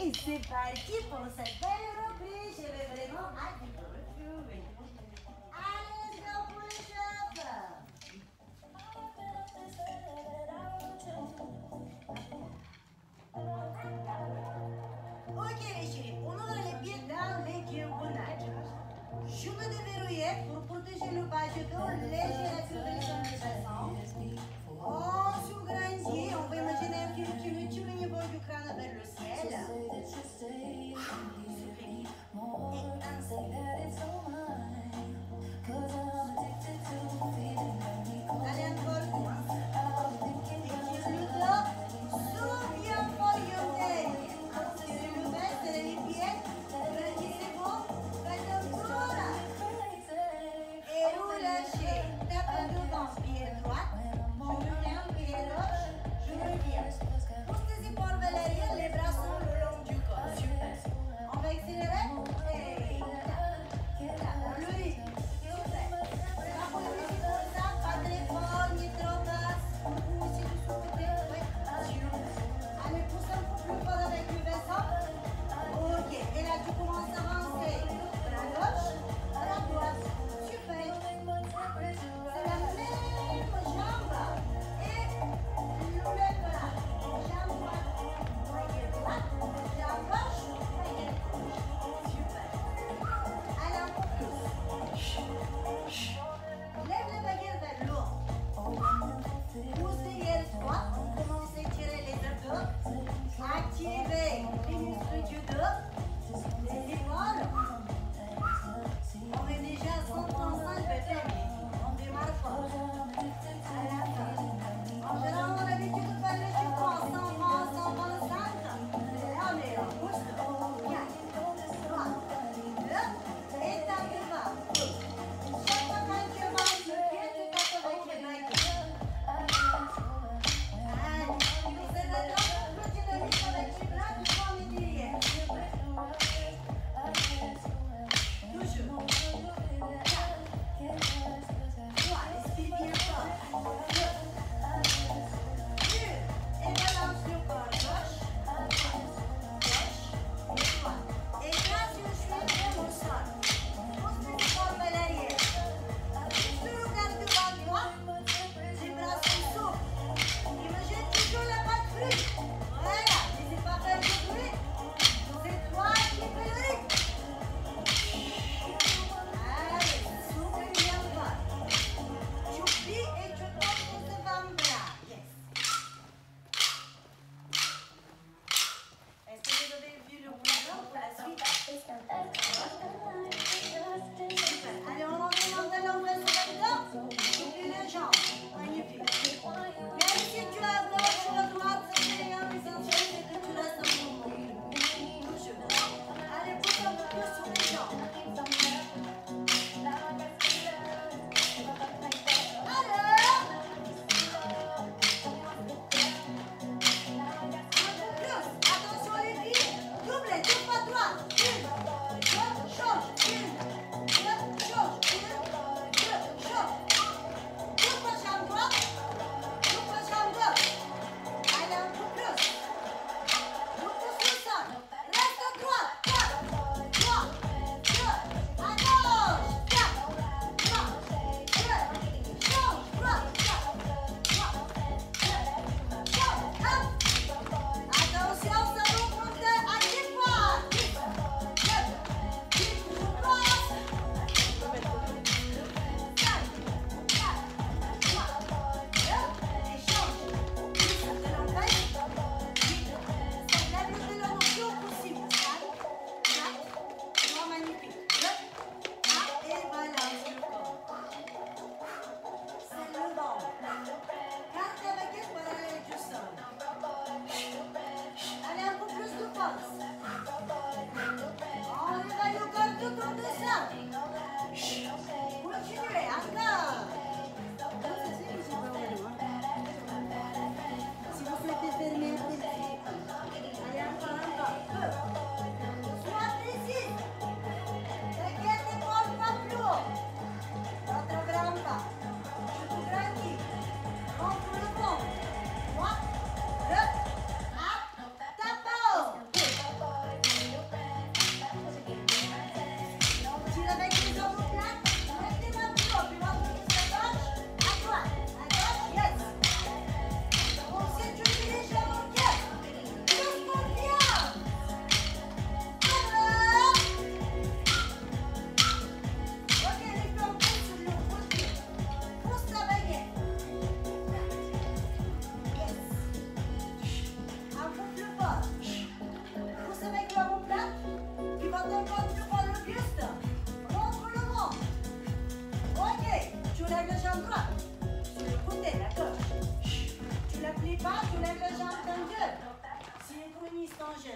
Et c'est parti pour cette belle reprise. Je vais vraiment hâte de vous retrouver. Allez, let's go pour le shop. Ok les chéris, on ouvre les pieds dans les diagonales. Je me déverrouiller pour protéger le bas du dos, léger la curvature du bassin. On s'agrandit, on va imaginer un fil qui nous tire au niveau du crâne vers le ciel. Et allez encore une fois. Étire le dos, souviens orienté. Tirez le bas, serrez les pieds. Grandissez bon, faites un tour. Et relâchez. Tapez devant, pied droit. Je reviens, pied gauche. Je reviens. Pousse les épaules vers l'arrière, les bras sont le long du corps. Super. On va accélérer. Et là, le rythme. Super. Pas pour le rythme comme ça, pas très fort, ni trop basse. Beaucoup aussi de ce côté. Oui. Allez, pousse un peu plus fort avec le bassin. Ok. Et là, tu commences à avancer. Bras gauche, bras droite. Super. C'est la même jambe. Et le même bras. Jambe droite, moyenne droite. Jambe gauche, moyenne gauche. Super. Allez, un peu plus. Lève les baguettes vers le haut. Pousse derrière droit. Commencez à tirer les abdos. Activez les muscles du dos. Les épaules. On est déjà à 135 peut-être. On démarre fort. À la fin. En général, on a l'habitude de faire le chiffon 120, 125. Là, on est en boost. 4, 3, 2, et tape devant. Chaque fois quand tu avances le pied, tu tapes avec les baguettes. Allez, c'est maintenant que tu dynamiques avec les bras, tu prends les derrière. Toujours. 4, 3, respire bien fort. 2, 1, et balance le corps gauche, et droite. Et grâce au cheveu même au sol. Pousse les épaules vers l'arrière. Si tu regardes devant toi, les bras sont souples. Imagine toujours la patte frite. Voilà, n'hésite pas à faire du bruit. C'est toi qui fais le rythme. Allez, souffle bien fort. Tu plies et tu tombes sur tes avant-bras. Yes. Est-ce que vous avez vu le programme pour la suite? Super. Allez, on remonte à l'envers sur la dedans. Tu plies les jambes. Magnifique. Même si tu es à gauche ou à droite, c'est bien, l'essentiel c'est que tu restes en mouvement. Toujours. Allez, pousse un peu plus sur les jambes. Alors, un peu plus. Attention les pieds. Double pas droite. 1, 2,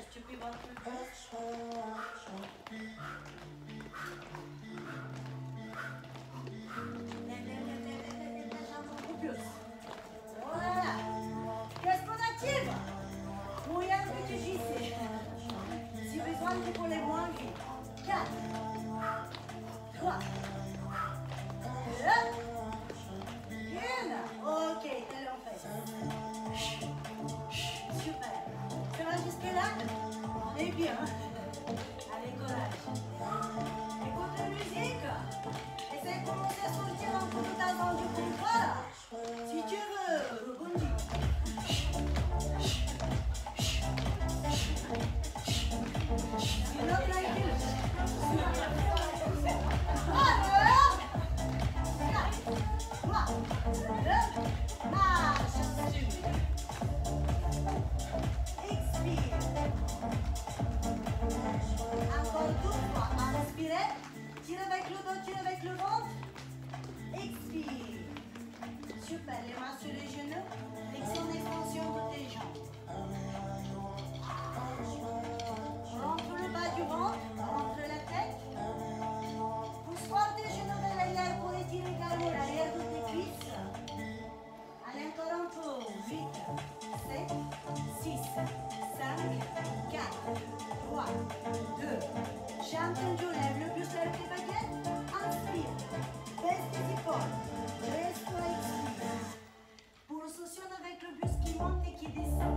Est-ce que tu peux voir un peu plus? Lève la jambe beaucoup plus. Voilà. Qu'est-ce qu'on active? Moyen que tu gisses. Si besoin, tu peux les moins vite. 4, 3, 2, 1. Ok, allez, on fait. Super. Ça va jusque-là? Eh bien. Allez, courage. Écoute la musique. Essaye de commencer à sortir un peu de ta zone de confort. Si tu veux, rebondis. Sinon, tranquille. Alors, 4, 3, 2, marche. Expire. Encore 2 fois. Inspirez. Tire avec le dos, tire avec le ventre. Expire. Super. Les mains sur les genoux. Flexion, extension de tes jambes. Rentre le bas du ventre. Rentre la tête. Pousse fort tes genoux vers l'arrière pour étirer également l'arrière de tes cuisses. Allez, encore un peu. 8, 7, 6, 5, 4, 3, 2. J'ai entendu, lève le buste avec tes baguettes. Inspire. Baisse tes épaules. Reste-toi, expire. Pulsation avec le buste qui monte et qui descend.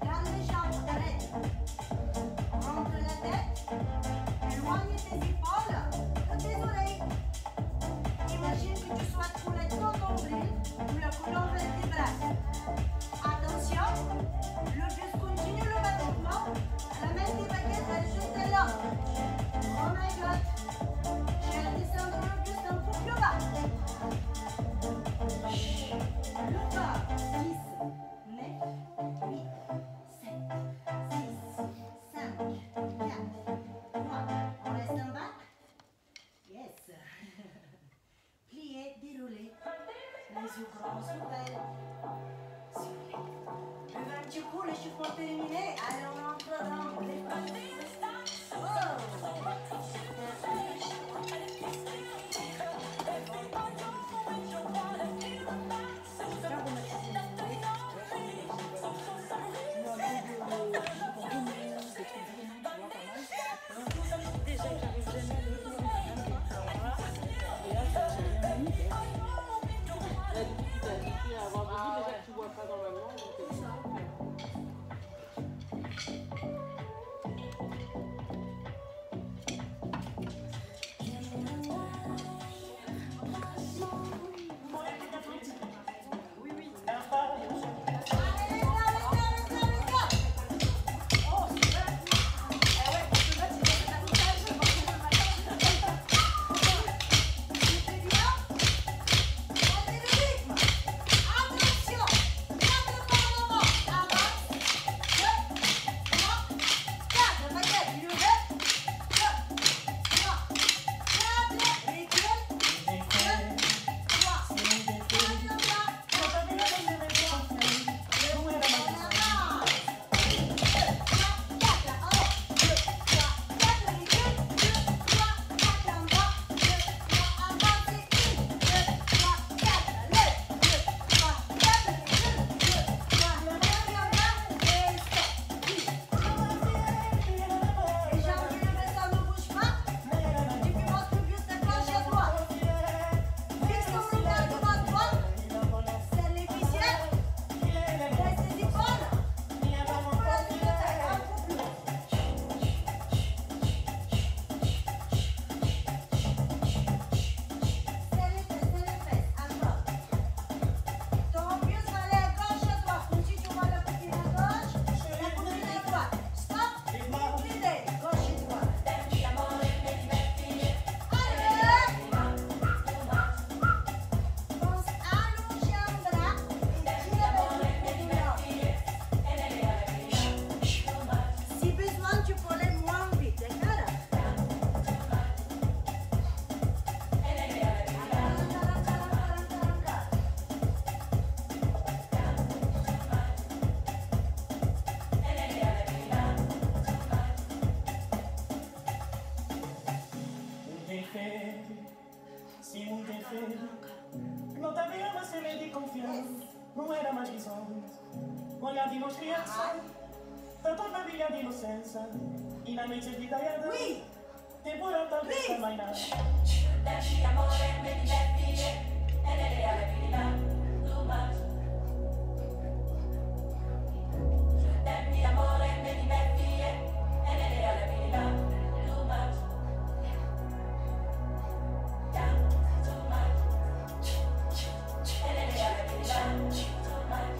Garde les jambes, arrête. Rentre la tête. Éloigne tes épaules de tes oreilles. Imagine que tu sois collé ton nombril ou la colonne vertébrale. Attention, le buste continue le battement. À la main des baguettes, elle jette là. Oh my god. Je vais descendre le buste un peu plus bas. Le bas. 10, 9, 8, 7, 6, 5, 4, 3. On reste en bas. Yes. Plier, dérouler. Les yeux grands ouverts. Soufflez. Buvez un petit coup, l'échauffement terminé. Allez, on entre dans les pas. scrianza, torna via di innocenza, in amici di tagliata, Oui. te vuoi tanta mai nada. Lasci amore, me li metti e le realtà, too much. Dammi amore, me li metti e le realtà, too much. Yeah, too much. E le realtà, too much.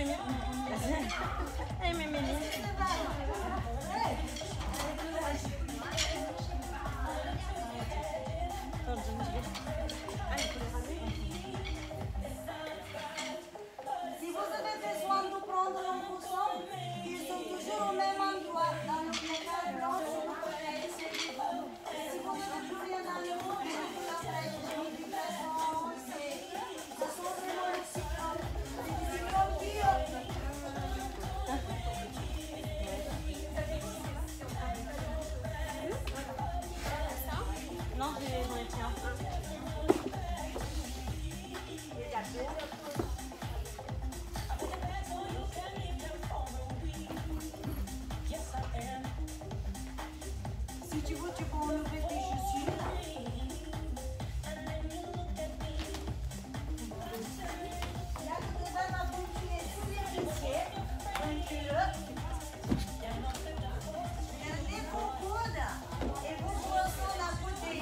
Mimi. Hey, Mimi. Si vous avez besoin de prendre un coussin, ils sont toujours au même endroit, dans le placard blanc sur le côté. Si vous n'avez plus rien dans le monde, vous l'apprêtez du façon, ce sont vraiment les cyclones. Les cyclones qui Non, j'en ai pris un. Si tu veux, tu peux enlever tes chaussures. Là, tu devrais m'appuyer sur les fessiers. Pointez-le. Gardez vos coudes et vos poissons à côté.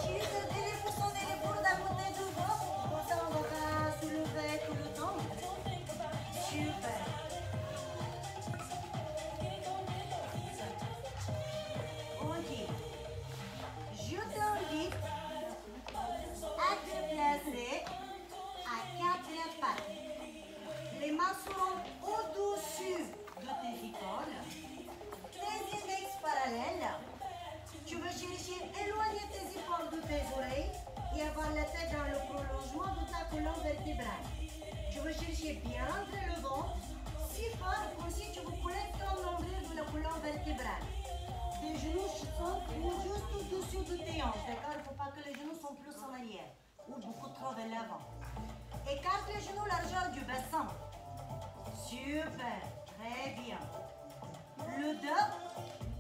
Chérie, gardez les poussons et les coudes à côté du dos. Comme ça, on va pas soulever tout le temps. Super. Ok. Je t'invite à te placer à quatre pattes. Les mains seront au-dessus de tes épaules. Tes index parallèles. Tu veux chercher éloigner tes épaules de tes oreilles et avoir la tête dans le prolongement de ta colonne vertébrale. Tu veux chercher bien rentrer le ventre, si fort comme si tu veux coller ton nombril de la colonne vertébrale. Tes genoux sont juste au-dessus de tes hanches, d'accord? Il ne faut pas que les genoux soient plus en arrière ou beaucoup trop vers l'avant. Écarte les genoux largeur du bassin. Super, très bien. Le dos,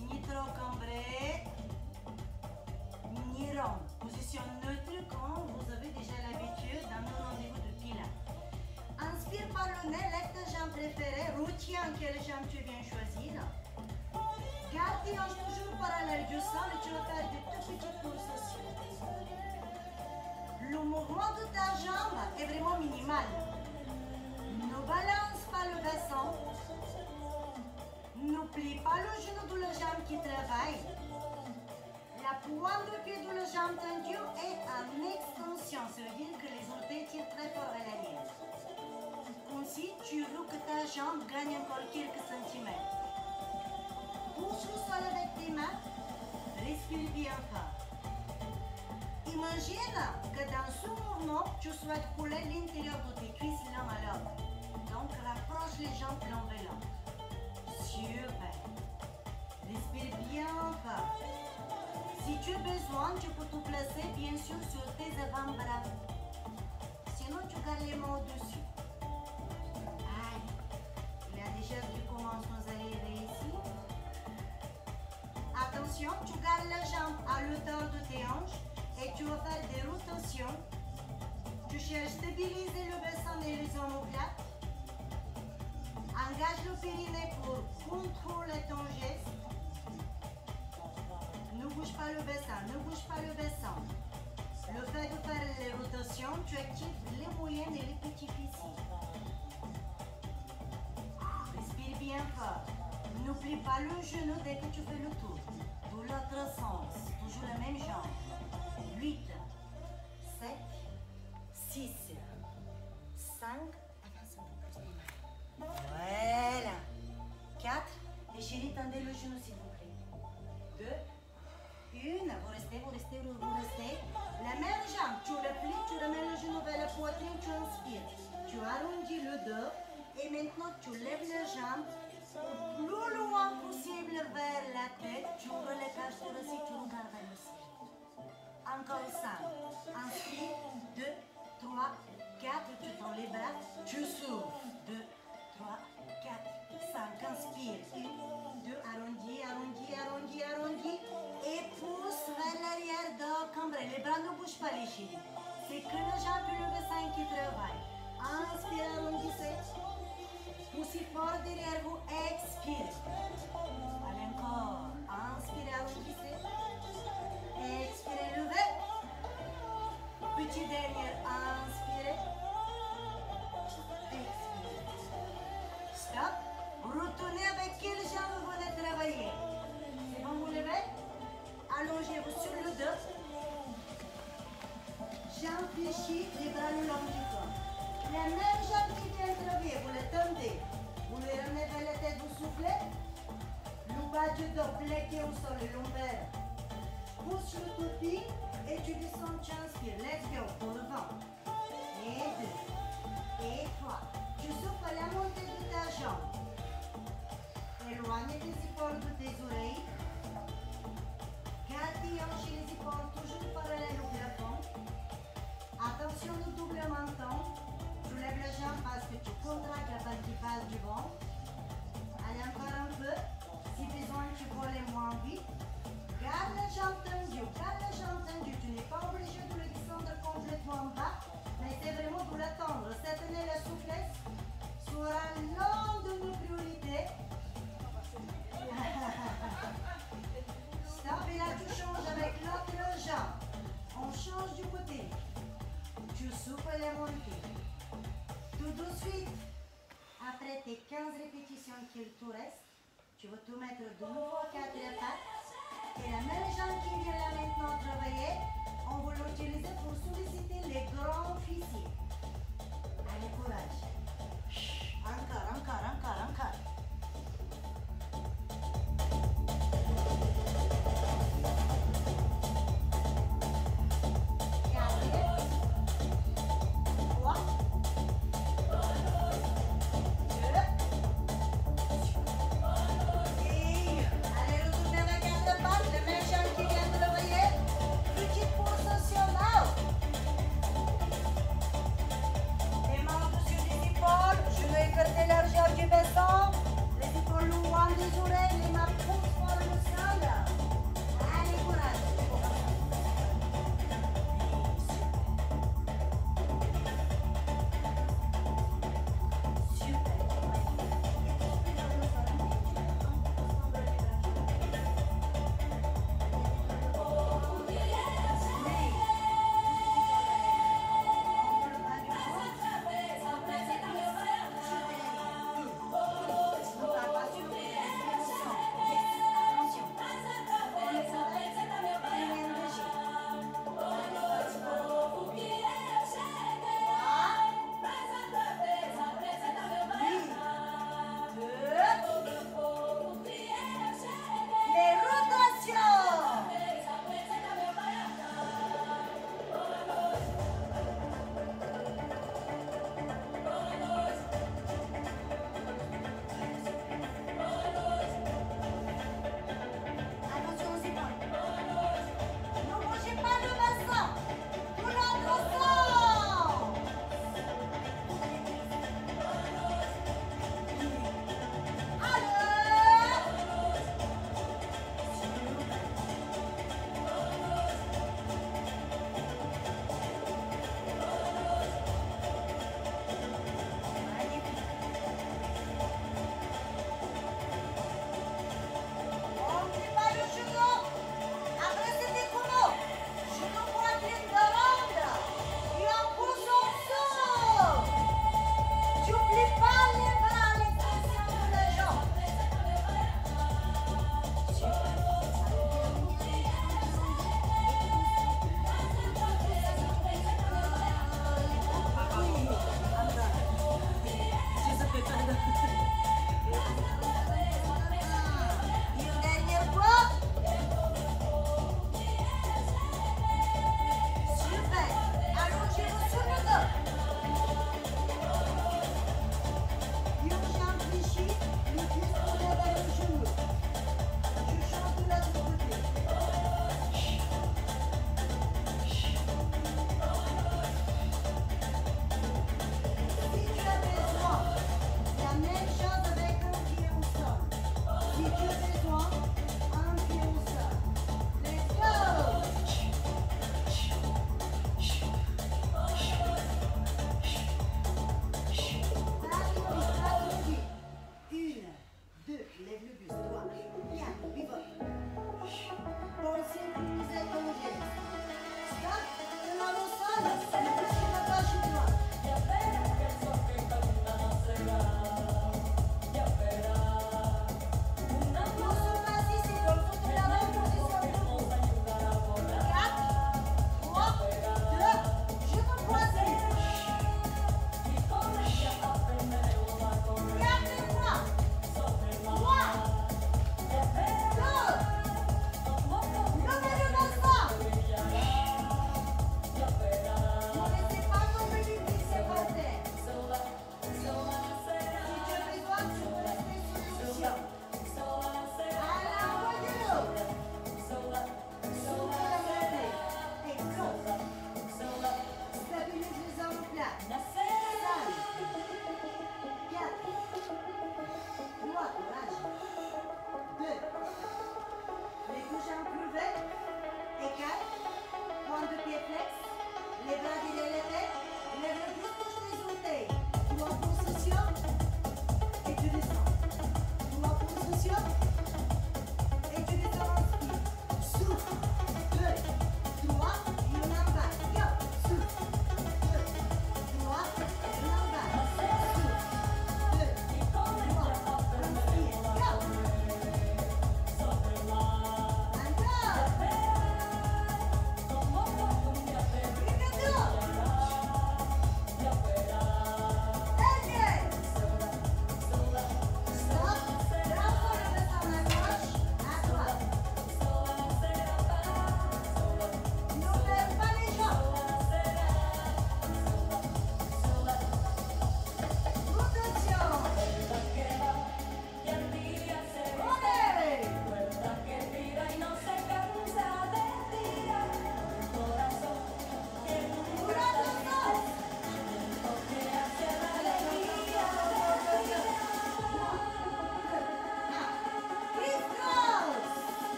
ni trop cambré, ni rond. Position neutre quand vous avez déjà l'habitude dans nos rendez-vous de pilates. Inspire par le nez, lève ta jambe préférée, retiens quelle jambe tu viens choisir. Garde tes hanches toujours parallèles du sol et tu vas faire des tout petites pulsations. Le mouvement de ta jambe est vraiment minimal. Ne balance pas le bassin. N'oublie pas le genou de la jambe qui travaille. La pointe de pied de la jambe tendue est en extension. Ça veut dire que les orteils tirent très fort à l'arrière. Comme si tu veux que ta jambe gagne encore quelques centimètres. Touche le sol avec tes mains. Respire bien fort. Imagine que dans ce mouvement, tu souhaites coller l'intérieur de tes cuisses l'un à l'autre. Donc, rapproche les jambes l'un vers l'autre. Super. Respire bien fort. Si tu as besoin, tu peux te placer bien sûr sur tes avant-bras. Sinon, tu gardes les mains au-dessus. Aïe, il y a déjà qui commencent à nous arriver ici. Attention, tu gardes la jambe à l'auteur de tes hanches et tu vas faire des rotations. Tu cherches à stabiliser le bassin et les omoplates. Engage le périnée pour contrôler ton geste. Ne bouge pas le bassin, ne bouge pas le bassin. Le fait de faire les rotations, tu actives les moyennes et les petits fessiers. Respire bien fort. N'oublie pas le genou dès que tu fais le tour. De l'autre sens, toujours la même jambe. 8, 7, 6, 5, avance un peu plus les mains. Voilà. 4, et chérie, tendez le genou s'il vous plaît. 2, 1, vous restez. La même jambe, tu le plies, tu remets le genou vers la poitrine, tu inspires. Tu arrondis le dos et maintenant tu lèves la jambe au plus loin possible vers la tête. Tu ouvres les castors aussi, tu regardes vers le ciel. Encore 5. Inspire. 2, 3, 4. Tu tends les bras. Tu souffles. 2, 3, 4, 5. Inspire. 1, 2. Arrondis. Et pousse vers l'arrière, dos cambré. Les bras ne bougent pas, les chéris. C'est que la jambe et le bassin qui travaillent. Inspire, arrondissez. Poussez fort derrière vous. Expire. Allez encore. Inspirez, arrondissez. Expirez, levez. Petit dernier, inspirez. Expirez. Stop. Retournez avec quelle jambe vous venez travailler. C'est bon, vous levez. Allongez-vous sur le dos. Jambes fléchies, les bras le long du corps. La même jambe qui vient de travailler, vous les tendez. Vous les ramenez vers la tête, vous soufflez. Le bas du dos plaqué au sol, le lombaire. Pousse le toupie et tu descends, tu inspires. Let's go, pour le vent. Et 2. Et 3. Tu souffles à la montée de ta jambe. Éloigne tes épaules de tes oreilles. Garde tes hanches et les épaules toujours parallèles au plafond. Attention au double menton. Tu lèves la jambe parce que tu contractes la partie basse du ventre. Allez encore un peu. Si besoin, tu voles moins vite. Garde la jambe tendue. Garde la jambe tendue. Tu n'es pas obligé de le descendre complètement bas, mais c'est vraiment de l'attendre. Cette année, la souplesse sera l'une de nos priorités. Stop, et là tu changes avec l'autre jambe. On change du côté. Tu souffles les montées. Tout de suite, après tes 15 répétitions qu'il te reste, tu vas te mettre de nouveau à 4 pattes. Et la même jambe qui vient là maintenant travailler, on va l'utiliser pour solliciter les grands fessiers. Allez, courage. Encore, encore, encore, encore.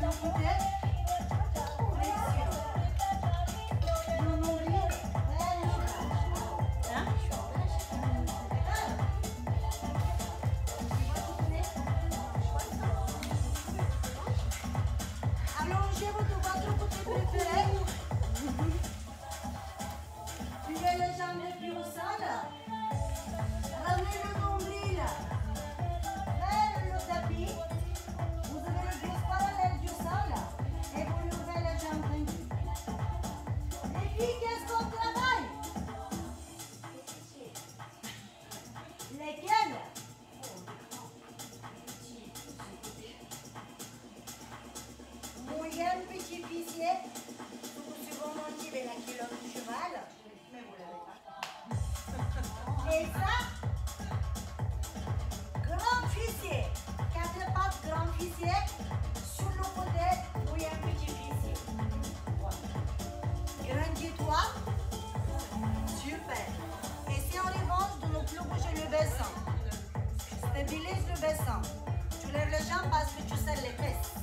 l'autre côté. Flexion. Le nombril vers le bas. Hein? Allongez votre côté préféré. Pliez les jambes les pieds au sol. Ramenez le nombril vers le tapis. Vous avez le dos parallèle du sol et vous levez les jambes tendues. Les filles, qu'est-ce qu'on travaille? Lesquelles? Moyen, petit fessier. Vous suivant de la culotte du cheval. Mais vous l'avez pas. Et ça, grand fessier. 4 pattes, grand fessier. Sur le côté, moyen, petit fessier. Voilà. Grandis-toi. Super. Et si en revanche, de ne plus bouger le bassin. Stabilise le bassin. Tu lèves les jambes parce que tu serres les fesses.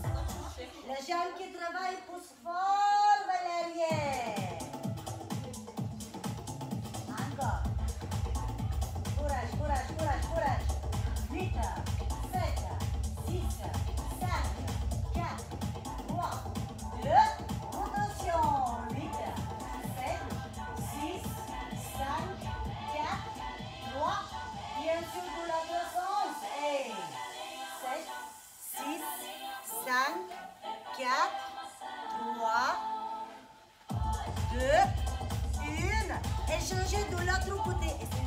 Les jambes qui travaillent poussent fort vers l'arrière. Encore. Courage, courage, courage, courage. 8, 7, 6, 5, 4, 3, 2, rotation. 8, 7, 6, 5, 4, 3. Bien sûr, de l'autre sens. Et 7, 6, 5, 4, 3, 2, 1. Et changez de l'autre côté. Et c'est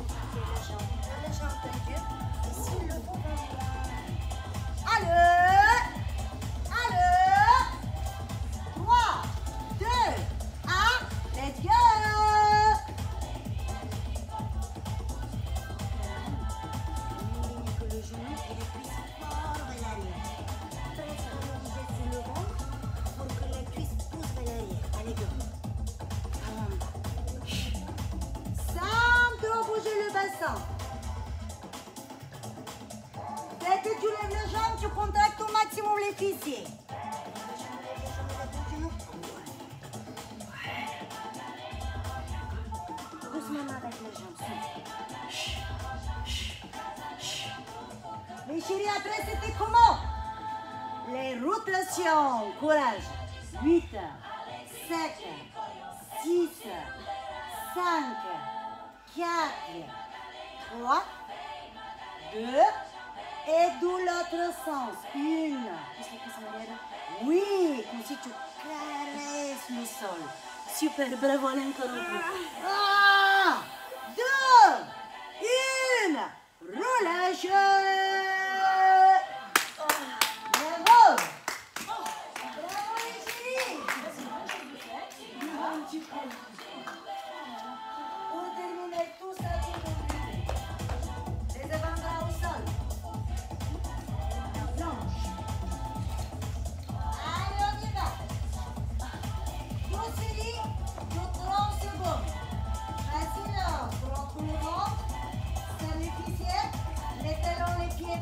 les jambes tendues. Et sur le dos, allez, allez. 3, 2, 1. Let's go. Que le genou et les cuisses fort vers l'arrière. Presque allongé sur le ventre pour que les cuisses poussent vers l'arrière. Allez, go. Sans trop bouger le bassin. Dès que tu lèves les jambes, tu contractes au maximum les fessiers. Doucement avec les jambes. Mais chérie, après, c'était comment? Les rotations. Courage. 8, 7, 6, 5, 4, 3, 2, et de l'autre sens. 1. Oui, comme si tu caresses le sol. Super, bravo, allez encore un peu. 1, 2, 1. Relâche. Bravo. Bravo les chéris. Un petit peu. Pour terminer tout ça, tu oublies. Les avant-bras au sol. La planche. Allez, on y va. 2 séries de 30 secondes. Facile, prends tout le ventre, serre les fessiers, les talons, les pieds.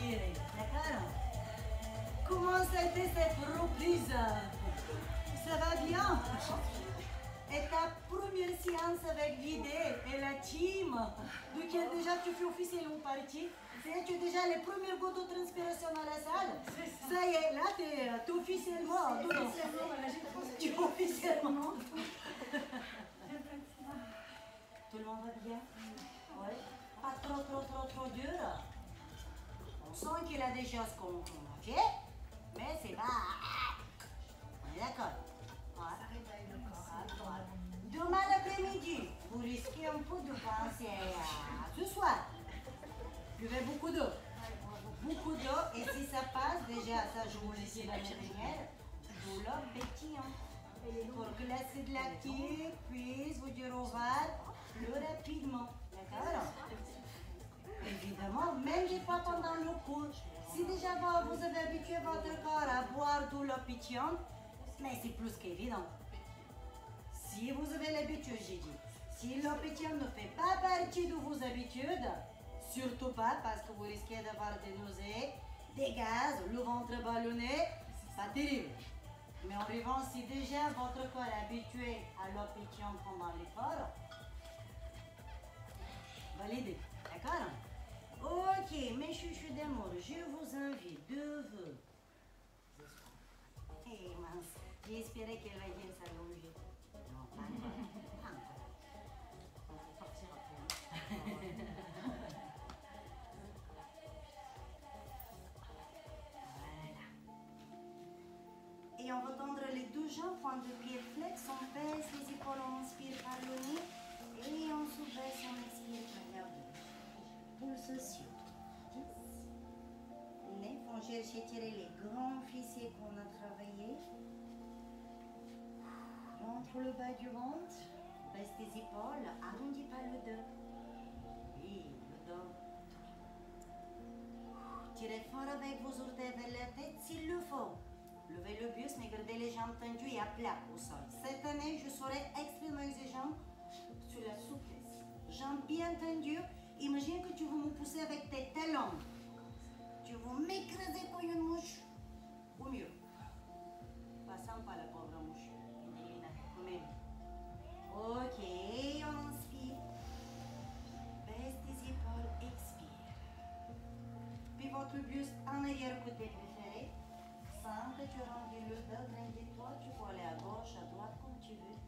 respirer, d'accord? Comment ça a été cette reprise? Ça va bien? Et ta première séance avec l'idée et la team, duquel déjà tu fais officiellement partie, tu as déjà les premières gouttes de transpiration dans la salle. Ça y est, là tu es officiellement. Tu es officiellement. Tout le monde va bien? Oui. Pas trop dur. On sent qu'il a des choses qu'on a fait, mais c'est pas. On est d'accord? Demain l'après-midi, vous risquez un peu de penser à ce soir. Buvez beaucoup d'eau. Beaucoup d'eau, et si ça passe, déjà ça joue aussi la dernière, de l'eau pétillante. Pour que l'acide lactique puisse vous dire au revoir plus rapidement. D'accord? Évidemment, même pas pendant le cours. Si déjà vous avez habitué votre corps à boire de l'eau pétillante, mais c'est plus qu'évident. Si vous avez l'habitude, j'ai dit, si l'eau pétillante ne fait pas partie de vos habitudes, surtout pas parce que vous risquez d'avoir des nausées, des gaz, le ventre ballonné, pas terrible. Mais en revanche, si déjà votre corps est habitué à l'eau pétillante pendant l'effort, validez, d'accord? Ok, mes chouchous d'amour, je vous invite de vous. Eh mince, j'espérais qu'elle va dire s'allonger. Non, pas encore. Pas encore. On va partir après. Voilà. Et on va tendre les deux jambes, pointe de pied flex, on baisse les épaules, on inspire par le nez et on se baisse, on expire par la bouche. Pulsation. 10. 9. On cherche à tirer les grands fessiers qu'on a travaillé. Rentre le bas du ventre, baisse tes épaules, arrondis pas le dos. Oui, le dos. Tirez fort avec vos orteils vers la tête s'il le faut. Levez le buste, mais gardez les jambes tendues et à plat au sol. Cette année, je serai extrêmement exigeante sur la souplesse. Jambes bien tendues. Imagine que tu veux me pousser avec tes talons. Tu veux m'écraser comme une mouche. Ou mieux. Pas sympa la pauvre mouche. Quand même. Ok, on inspire. Baisse tes épaules, expire. Puis votre buste en arrière-côté préféré. Sans que tu rentres le dos, grandis-toi. Tu peux aller à gauche, à droite, comme tu veux.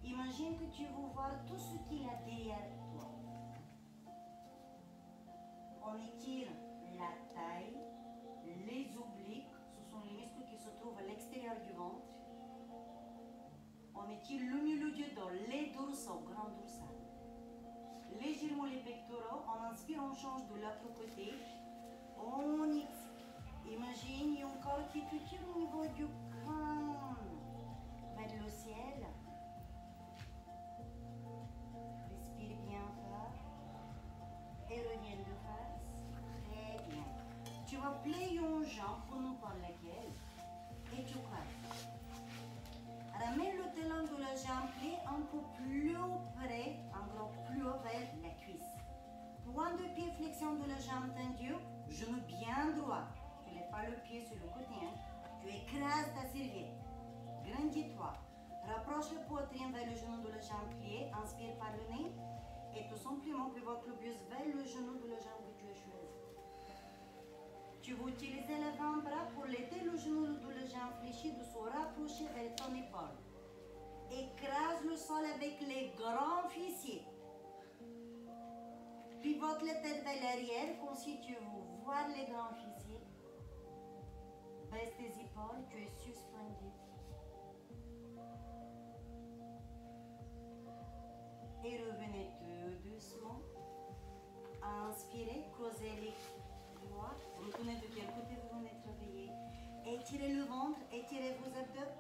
Imagine que tu veux voir tout ce qu'il y a derrière toi. On étire la taille, les obliques, ce sont les muscles qui se trouvent à l'extérieur du ventre. On étire le milieu du dos, les dorsaux, grand dorsal. Légèrement les pectoraux, on inspire, on change de l'autre côté. On expire. Imagine, il y a un corps qui te tire au niveau du crâne, vers le ciel. Respire bien fort. Et reviens de face. Très bien. Tu vas plier une jambe pour nous par laquelle. Et tu croises. Ramène le talon de la jambe plié un peu plus près, en gros plus haut vers la cuisse. Point de pied, flexion de la jambe tendue, genou bien droit. Tu ne lèves pas le pied sur le côté. Hein. Tu écrases ta serviette. Grandis-toi. Rapproche le poitrine vers le genou de la jambe pliée. Inspire par le nez. Et tout simplement pivote le buste vers le genou de la jambe que tu as choisi. Tu vas utiliser l'avant-bras pour l'aider le genou de la jambe fléchie de se rapprocher vers ton épaule. Écrase le sol avec les grands fessiers. Pivote la tête vers l'arrière comme si tu veux voir les grands fessiers. Baisse tes épaules, tu es suspendu. Et revenez tout doucement. Inspirez, creusez les doigts. Retournez de quel côté vous venez travailler. Étirez le ventre, étirez vos abdos.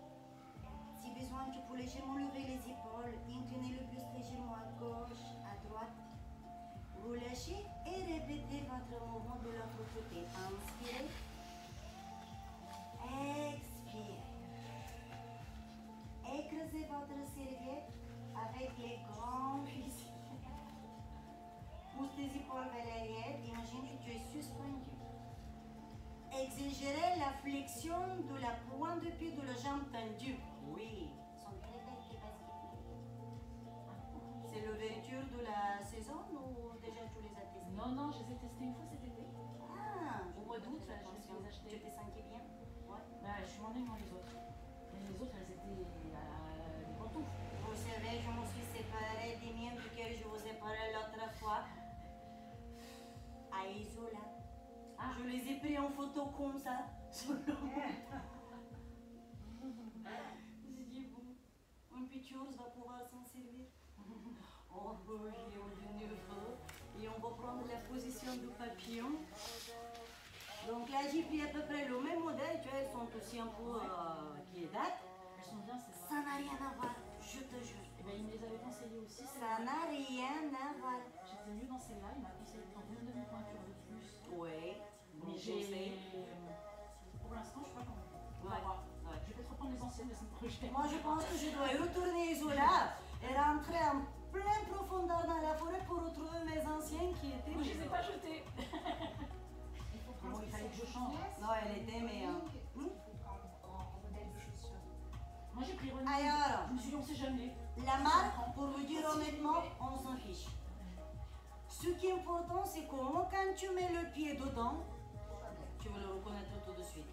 Si besoin, tu peux légèrement lever les épaules. Inclinez le buste légèrement à gauche, à droite. Vous lâchez et répétez votre mouvement de l'autre côté. Inspirez. Expirez. Écrasez votre serviette avec les grands fessiers. Pousse tes épaules vers l'arrière. Imagine que tu es suspendu. exagérer la flexion de la pointe de pied de la jambe tendue. Oui. C'est l'ouverture de la saison ou déjà tu les as testés? Non, non, je les ai testés une fois cet été. Ah, Au mois d'août, là, je me suis les Tu achetés. te sentais bien? Ouais. Bah, je suis moins née, moi, les autres. Mais les autres, elles étaient des pantoufles. Vous savez, je me suis séparée des miens duquel je vous ai parlé l'autre fois. À Isola. Ah. Je les ai pris en photo comme ça. J'ai dit, bon, un petit ours va pouvoir s'en servir. Oh, il est de nouveau. Et on va prendre la position du papillon. Donc là, j'ai pris à peu près le même modèle. Tu vois, elles sont aussi un peu qui datent. Elles sont bien, c'est ça. Ça n'a rien à voir, je te jure. Et ben, il me les avait conseillées aussi. Ça n'a rien à voir. J'étais mieux dans celle-là. Il m'a conseillé de prendre une demi-pointure de plus. Oui, Mais j'ai. Pour l'instant, je suis pas convaincue. On va voir. Ouais. Je vais peut-être reprendre les anciennes la semaine prochaine. Moi, je pense que je dois retourner Isola et rentrer en pleine profondeur dans la forêt pour retrouver mes anciennes qui étaient. Moi, je les ai pas jetées. Bon, il fallait que je change. Non, elle était, mais. Moi, j'ai pris René. Alors, Je me suis dit, on sait jamais. la marque, pour vous dire honnêtement, on s'en fiche. Ce qui est important, c'est que quand tu mets le pied dedans, tu vas le reconnaître tout de suite.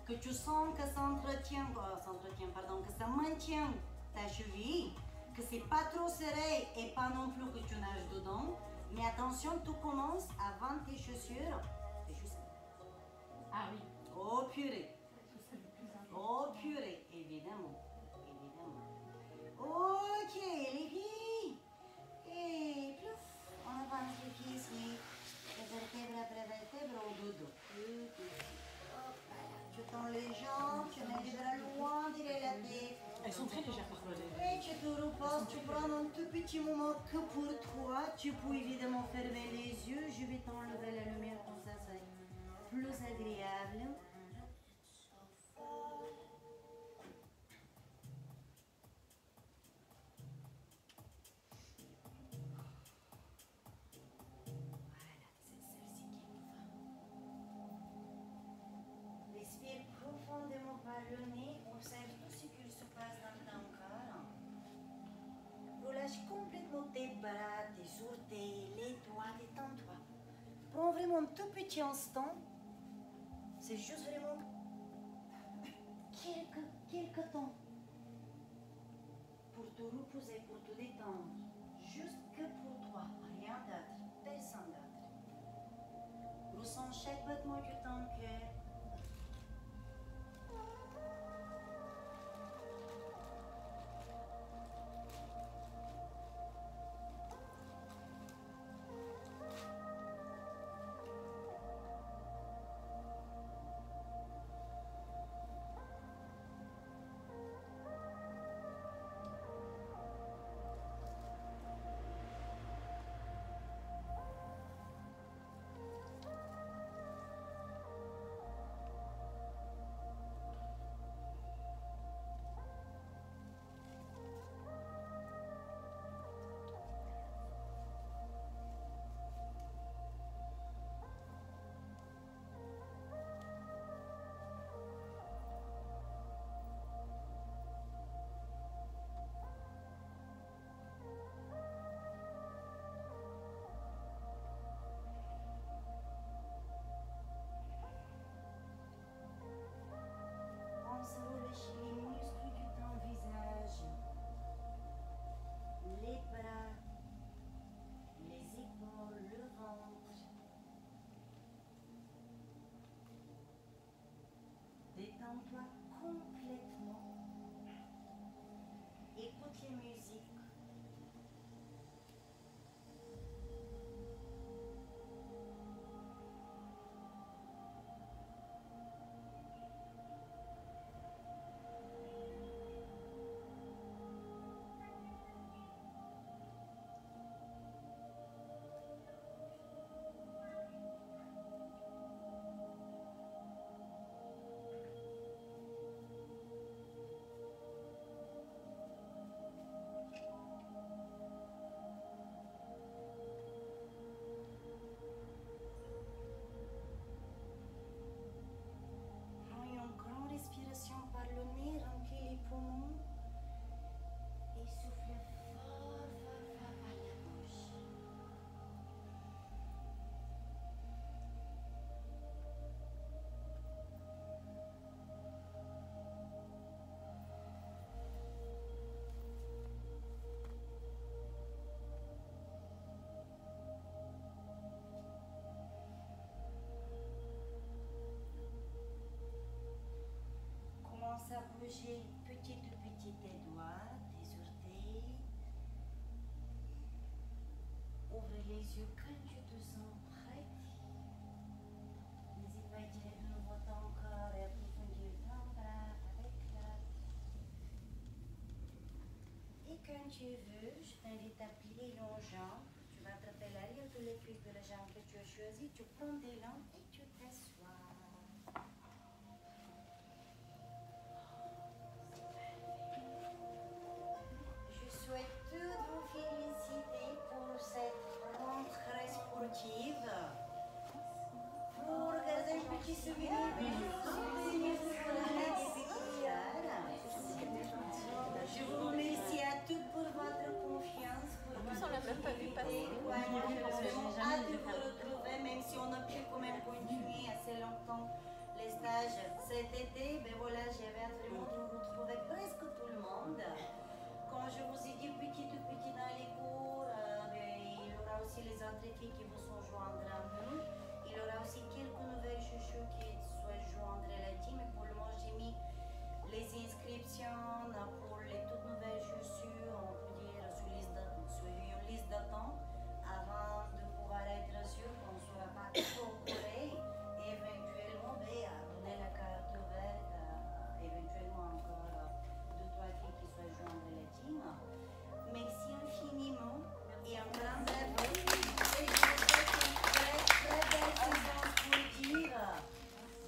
Que tu sens que ça entretient, que ça maintient ta cheville, que c'est pas trop serré et pas non plus que tu nages dedans. Mais attention, tu commences avant tes chaussures. Tes chaussures. Ah oui. Oh purée. Oh purée, évidemment. Évidemment. Ok, les filles. Et plouf, on avance les pieds ici. Vertèbre après vertèbre au dodo. Hop là. Tu tends les jambes, tu mets les bras loin derrière la tête. Elles sont très légères parfois. Et tu te reposes, tu prends un tout petit moment que pour toi. Tu peux évidemment fermer les yeux. Je vais t'enlever la lumière comme ça c'est plus agréable. Voilà, c'est celle-ci qui me va. Respire profondément par le nez, observe tout ce qu'il se passe dans ton corps. Relâche complètement tes bras, tes orteils, les doigts, détends-toi. Prends vraiment un tout petit instant. C'est juste vraiment quelques temps pour te reposer, pour te détendre. Juste que pour toi, rien d'autre, personne d'autre. Ressens chaque battement de ton cœur. bouger petit tes doigts, tes orteils. Ouvre les yeux quand tu te sens prête. N'hésite pas à étirer de nouveau ton corps et approfondir ton bras avec la. Et quand tu veux, je t'invite à plier les jambes. Tu vas attraper l'arrière de les cuisses de la jambe que tu as choisi. Tu prends des langues et tu t'assois. Je souhaite toutes vous féliciter pour cette rentrée sportive. Pour garder un petit souvenir des jours souvenirs pour la Je vous remercie à toutes pour votre confiance. On l'a même pas vu passer. J'ai vraiment hâte de vous retrouver, même si on a pu quand même continuer assez longtemps les stages cet été. Ben voilà, j'avais hâte vraiment de vous retrouver presque tout le monde. Quand je vous ai dit petit dans les cours, il y aura aussi les autres filles qui vous sont joindre à nous. Il y aura aussi quelques nouvelles chouchous qui souhaitent joindre la team. Et pour le moment, j'ai mis les inscriptions pour les toutes nouvelles chaussures, on peut dire, sur une liste d'attente avant de pouvoir être sûr qu'on ne sera pas trop couré et éventuellement donner la carte ouverte éventuellement encore 2-3 filles qui souhaitent joindre la team. Merci infiniment et un grand bravo. Et je vous souhaite une très belle saison sportive.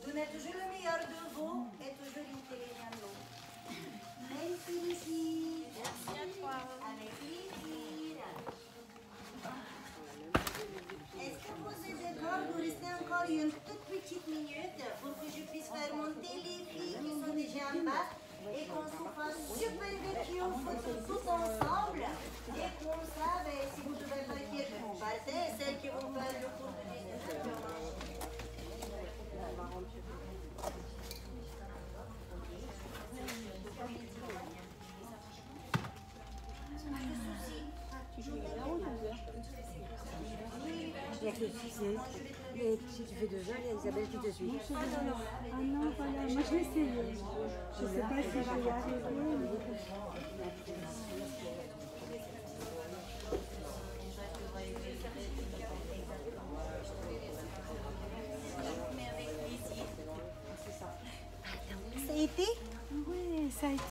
Donnez toujours le meilleur de vous et toujours intelligent de vous. Merci Lucie. Merci à toi. Avec plaisir. Est-ce que vous êtes d'accord de rester encore une toute petite minute pour que je puisse faire monter les filles qui sont déjà en bas et qu'on se fasse super vidéo photo tout ensemble. Et comme ça, si vous devez partir, vous partez. Celles qui vont faire le cours de 19h. Si tu fais 2 heures, il y a Isabelle qui te suit. Ah non, voilà, moi je vais essayer. Je sais pas si je vais y arriver. Ça a été? Oui, ça a été.